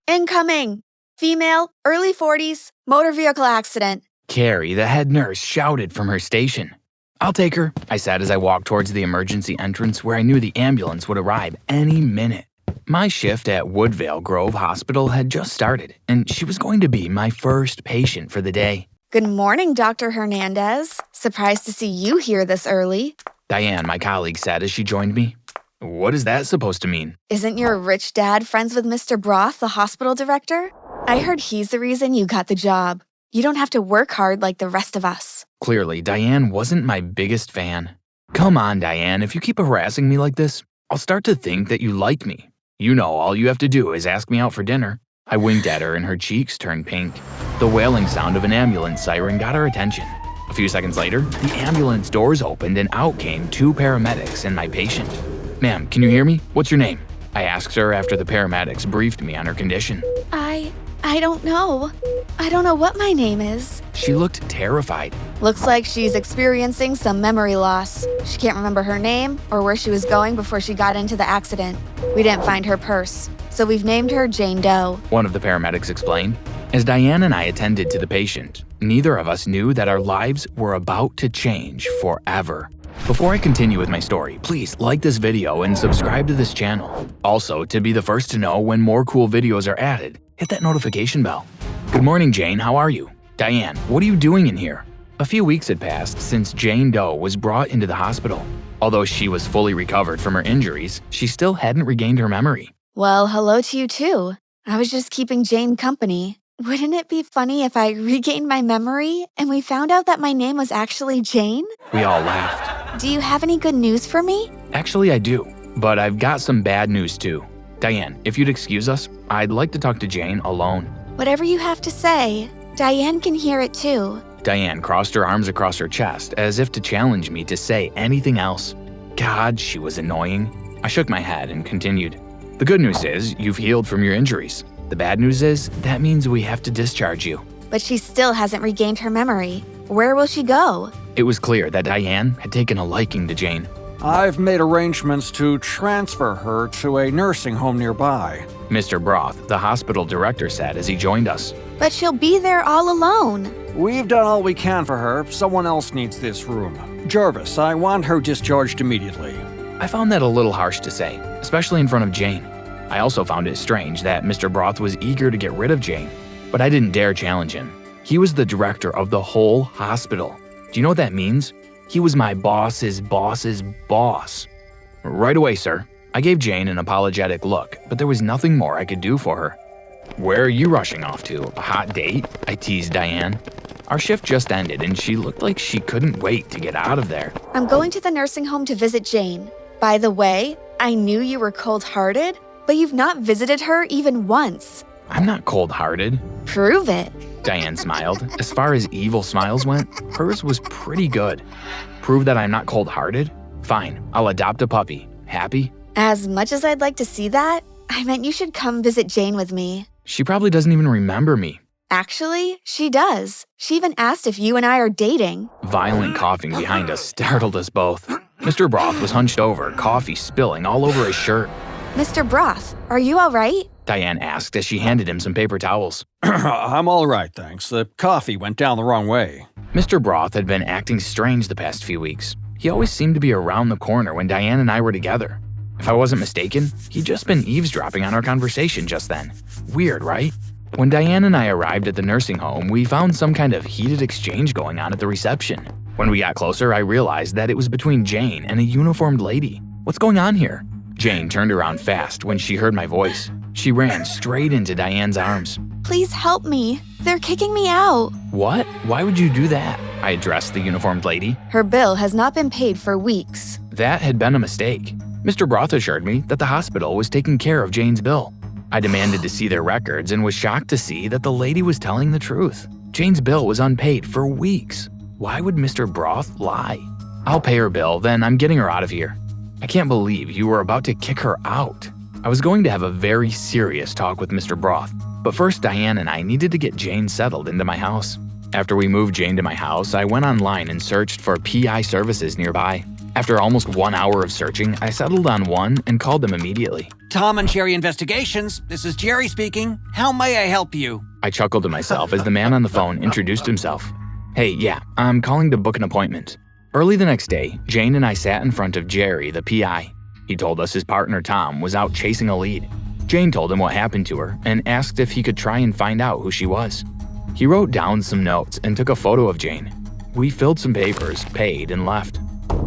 Incoming! Female, early 40s, motor vehicle accident. Carrie, the head nurse, shouted from her station. "I'll take her," I said as I walked towards the emergency entrance where I knew the ambulance would arrive any minute. My shift at Woodvale Grove Hospital had just started, and she was going to be my first patient for the day. Good morning, Dr. Hernandez. Surprised to see you here this early. Diane, my colleague, said as she joined me. "What is that supposed to mean?" Isn't your rich dad friends with Mr. Broth, the hospital director? I heard he's the reason you got the job. You don't have to work hard like the rest of us. Clearly, Diane wasn't my biggest fan. "Come on, Diane, if you keep harassing me like this, I'll start to think that you like me. You know all you have to do is ask me out for dinner." I winked at her and her cheeks turned pink. The wailing sound of an ambulance siren got her attention. A few seconds later, the ambulance doors opened and out came 2 paramedics and my patient. "Ma'am, can you hear me? What's your name?" I asked her after the paramedics briefed me on her condition. I don't know. I don't know what my name is. She looked terrified. Looks like she's experiencing some memory loss. She can't remember her name or where she was going before she got into the accident. We didn't find her purse, so we've named her Jane Doe," one of the paramedics explained. As Diane and I attended to the patient, neither of us knew that our lives were about to change forever. Before I continue with my story, please like this video and subscribe to this channel. Also, to be the first to know when more cool videos are added, hit that notification bell. "Good morning, Jane. How are you?" "Diane, what are you doing in here?" A few weeks had passed since Jane Doe was brought into the hospital. Although she was fully recovered from her injuries, she still hadn't regained her memory. Well, hello to you too. I was just keeping Jane company. Wouldn't it be funny if I regained my memory and we found out that my name was actually Jane? We all laughed. Do you have any good news for me? Actually, I do, but I've got some bad news too. Diane, if you'd excuse us, I'd like to talk to Jane alone. Whatever you have to say. Diane can hear it too. Diane crossed her arms across her chest as if to challenge me to say anything else. God, she was annoying. I shook my head and continued. "The good news is you've healed from your injuries. The bad news is that means we have to discharge you." But she still hasn't regained her memory. Where will she go? It was clear that Diane had taken a liking to Jane. "I've made arrangements to transfer her to a nursing home nearby," Mr. Broth, the hospital director, said as he joined us. But she'll be there all alone. "We've done all we can for her. Someone else needs this room. Jarvis, I want her discharged immediately." I found that a little harsh to say, especially in front of Jane. I also found it strange that Mr. Broth was eager to get rid of Jane, but I didn't dare challenge him. He was the director of the whole hospital. Do you know what that means? He was my boss's boss's boss. "Right away, sir." I gave Jane an apologetic look, but there was nothing more I could do for her. "Where are you rushing off to? A hot date?" I teased Diane. Our shift just ended and she looked like she couldn't wait to get out of there. I'm going to the nursing home to visit Jane. By the way, I knew you were cold-hearted, but you've not visited her even once. "I'm not cold-hearted." Prove it. Diane smiled. As far as evil smiles went, hers was pretty good. "Prove that I'm not cold-hearted? Fine, I'll adopt a puppy. Happy?" As much as I'd like to see that, I meant you should come visit Jane with me. She probably doesn't even remember me. Actually, she does. She even asked if you and I are dating. Violent coughing behind us startled us both. Mr. Broth was hunched over, coffee spilling all over his shirt. Mr. Broth, are you all right? Diane asked as she handed him some paper towels. "I'm all right, thanks. The coffee went down the wrong way." Mr. Broth had been acting strange the past few weeks. He always seemed to be around the corner when Diane and I were together. If I wasn't mistaken, he'd just been eavesdropping on our conversation just then. Weird, right? When Diane and I arrived at the nursing home, we found some kind of heated exchange going on at the reception. When we got closer, I realized that it was between Jane and a uniformed lady. What's going on here? Jane turned around fast when she heard my voice. She ran straight into Diane's arms. Please help me. They're kicking me out. What? Why would you do that? I addressed the uniformed lady. Her bill has not been paid for weeks. That had been a mistake. Mr. Broth assured me that the hospital was taking care of Jane's bill. I demanded to see their records and was shocked to see that the lady was telling the truth. Jane's bill was unpaid for weeks. Why would Mr. Broth lie? I'll pay her bill, then I'm getting her out of here. I can't believe you were about to kick her out. I was going to have a very serious talk with Mr. Broth, but first Diane and I needed to get Jane settled into my house. After we moved Jane to my house, I went online and searched for PI services nearby. After almost 1 hour of searching, I settled on one and called them immediately. Tom and Jerry Investigations. This is Jerry speaking. How may I help you? I chuckled to myself as the man on the phone introduced himself. Hey, yeah, I'm calling to book an appointment. Early the next day, Jane and I sat in front of Jerry, the PI. He told us his partner Tom was out chasing a lead. Jane told him what happened to her and asked if he could try and find out who she was. He wrote down some notes and took a photo of Jane. We filled some papers, paid, and left.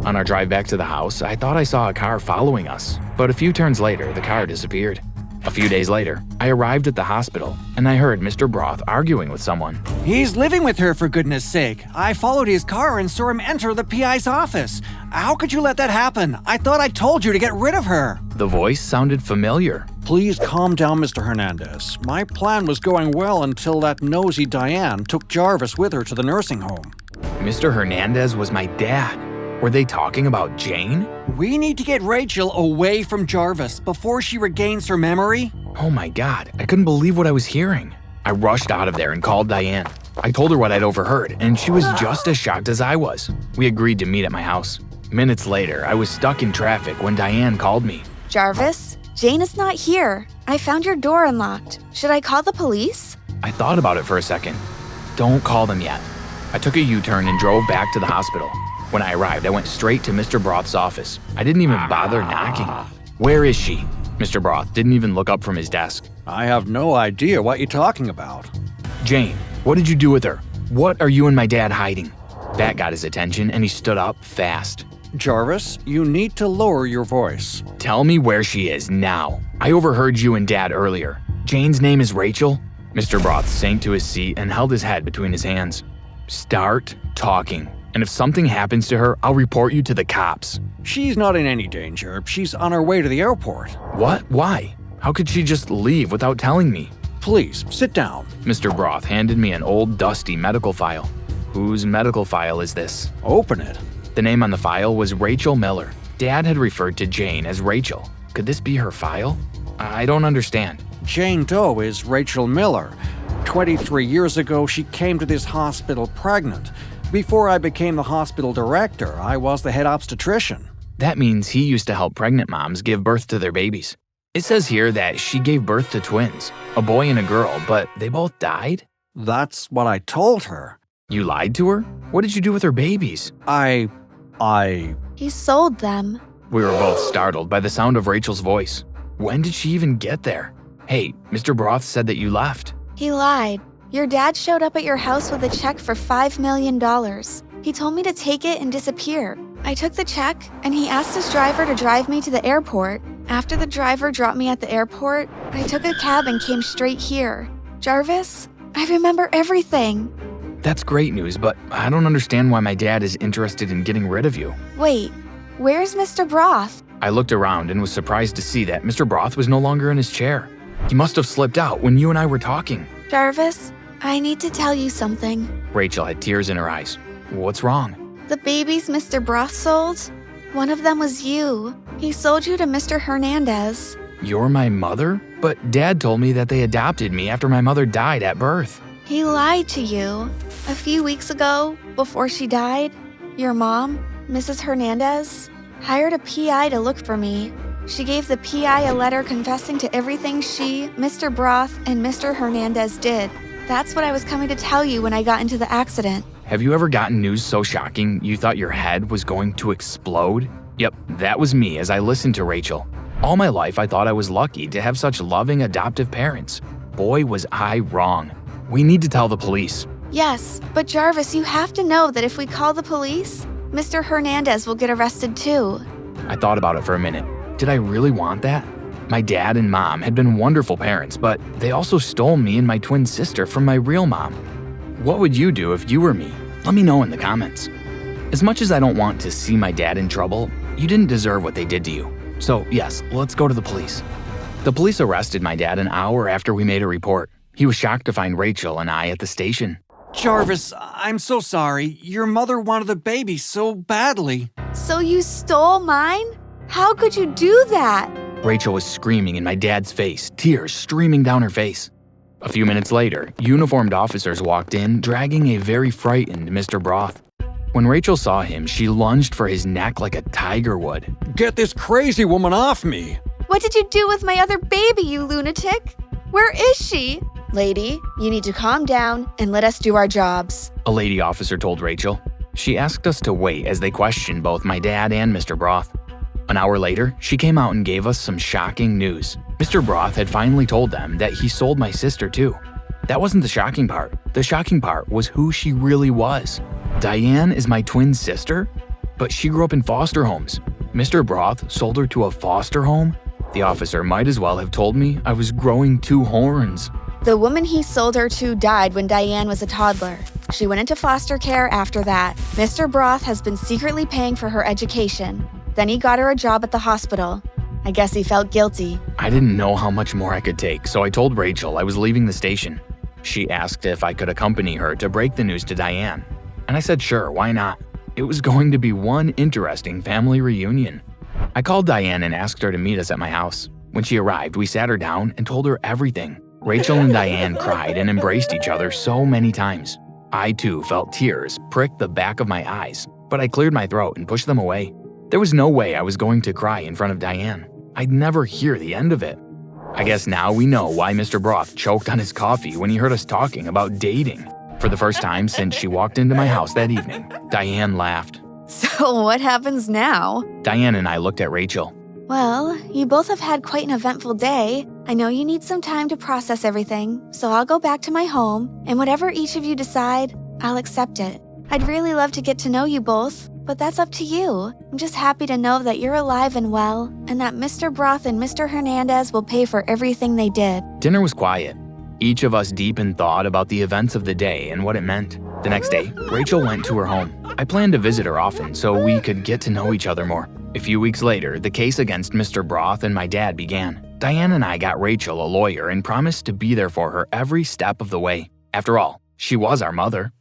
On our drive back to the house, I thought I saw a car following us, but a few turns later, the car disappeared. A few days later, I arrived at the hospital, and I heard Mr. Broth arguing with someone. He's living with her, for goodness sake. I followed his car and saw him enter the PI's office. How could you let that happen? I thought I told you to get rid of her. The voice sounded familiar. Please calm down, Mr. Hernandez. My plan was going well until that nosy Diane took Jarvis with her to the nursing home. Mr. Hernandez was my dad. Were they talking about Jane? We need to get Rachel away from Jarvis before she regains her memory. Oh my God, I couldn't believe what I was hearing. I rushed out of there and called Diane. I told her what I'd overheard, and she was just as shocked as I was. We agreed to meet at my house. Minutes later, I was stuck in traffic when Diane called me. Jarvis, Jane is not here. I found your door unlocked. Should I call the police? I thought about it for a second. Don't call them yet. I took a U-turn and drove back to the hospital. When I arrived, I went straight to Mr. Broth's office. I didn't even bother knocking. Where is she? Mr. Broth didn't even look up from his desk. I have no idea what you're talking about. Jane, what did you do with her? What are you and my dad hiding? That got his attention and he stood up fast. Jarvis, you need to lower your voice. Tell me where she is now. I overheard you and Dad earlier. Jane's name is Rachel? Mr. Broth sank to his seat and held his head between his hands. Start talking. And if something happens to her, I'll report you to the cops. She's not in any danger. She's on her way to the airport. What? Why? How could she just leave without telling me? Please, sit down. Mr. Broth handed me an old, dusty medical file. Whose medical file is this? Open it. The name on the file was Rachel Miller. Dad had referred to Jane as Rachel. Could this be her file? I don't understand. Jane Doe is Rachel Miller. 23 years ago, she came to this hospital pregnant. Before I became the hospital director, I was the head obstetrician. That means he used to help pregnant moms give birth to their babies. It says here that she gave birth to twins, a boy and a girl, but they both died? That's what I told her. You lied to her? What did you do with her babies? He sold them. We were both startled by the sound of Rachel's voice. When did she even get there? Hey, Mr. Broth said that you left. He lied. Your dad showed up at your house with a check for $5 million. He told me to take it and disappear. I took the check, and he asked his driver to drive me to the airport. After the driver dropped me at the airport, I took a cab and came straight here. Jarvis, I remember everything. That's great news, but I don't understand why my dad is interested in getting rid of you. Wait, where's Mr. Broth? I looked around and was surprised to see that Mr. Broth was no longer in his chair. He must have slipped out when you and I were talking. Jarvis, I need to tell you something. Rachel had tears in her eyes. What's wrong? The babies Mr. Broth sold, one of them was you. He sold you to Mr. Hernandez. You're my mother? But Dad told me that they adopted me after my mother died at birth. He lied to you. A few weeks ago, before she died, your mom, Mrs. Hernandez, hired a PI to look for me. She gave the PI a letter confessing to everything she, Mr. Broth, and Mr. Hernandez did. That's what I was coming to tell you when I got into the accident. Have you ever gotten news so shocking you thought your head was going to explode? Yep, that was me as I listened to Rachel. All my life I thought I was lucky to have such loving adoptive parents. Boy, was I wrong. We need to tell the police. Yes, but Jarvis, you have to know that if we call the police, Mr. Hernandez will get arrested too. I thought about it for a minute. Did I really want that? My dad and mom had been wonderful parents, but they also stole me and my twin sister from my real mom. What would you do if you were me? Let me know in the comments. As much as I don't want to see my dad in trouble, you didn't deserve what they did to you. So yes, let's go to the police. The police arrested my dad an hour after we made a report. He was shocked to find Rachel and I at the station. Jarvis, I'm so sorry. Your mother wanted the baby so badly. So you stole mine? How could you do that? Rachel was screaming in my dad's face, tears streaming down her face. A few minutes later, uniformed officers walked in, dragging a very frightened Mr. Broth. When Rachel saw him, she lunged for his neck like a tiger would. Get this crazy woman off me! What did you do with my other baby, you lunatic? Where is she? Lady, you need to calm down and let us do our jobs, A lady officer told Rachel. She asked us to wait as they questioned both my dad and Mr. Broth. An hour later, she came out and gave us some shocking news. Mr. Broth had finally told them that he sold my sister too. That wasn't the shocking part. The shocking part was who she really was. Diane is my twin sister, but she grew up in foster homes. Mr. Broth sold her to a foster home? The officer might as well have told me I was growing two horns. The woman he sold her to died when Diane was a toddler. She went into foster care after that. Mr. Broth has been secretly paying for her education. Then he got her a job at the hospital. I guess he felt guilty. I didn't know how much more I could take, so I told Rachel I was leaving the station. She asked if I could accompany her to break the news to Diane. And I said sure, why not? It was going to be one interesting family reunion. I called Diane and asked her to meet us at my house. When she arrived, we sat her down and told her everything. Rachel and Diane cried and embraced each other so many times. I too felt tears prick the back of my eyes, but I cleared my throat and pushed them away. There was no way I was going to cry in front of Diane. I'd never hear the end of it. I guess now we know why Mr. Broth choked on his coffee when he heard us talking about dating. For the first time since she walked into my house that evening, Diane laughed. So what happens now? Diane and I looked at Rachel. Well, you both have had quite an eventful day. I know you need some time to process everything, so I'll go back to my home, and whatever each of you decide, I'll accept it. I'd really love to get to know you both, but that's up to you. I'm just happy to know that you're alive and well, and that Mr. Broth and Mr. Hernandez will pay for everything they did. Dinner was quiet, each of us deep in thought about the events of the day and what it meant. The next day, Rachel went to her home. I planned to visit her often so we could get to know each other more. A few weeks later, the case against Mr. Broth and my dad began. Diane and I got Rachel a lawyer and promised to be there for her every step of the way. After all, she was our mother.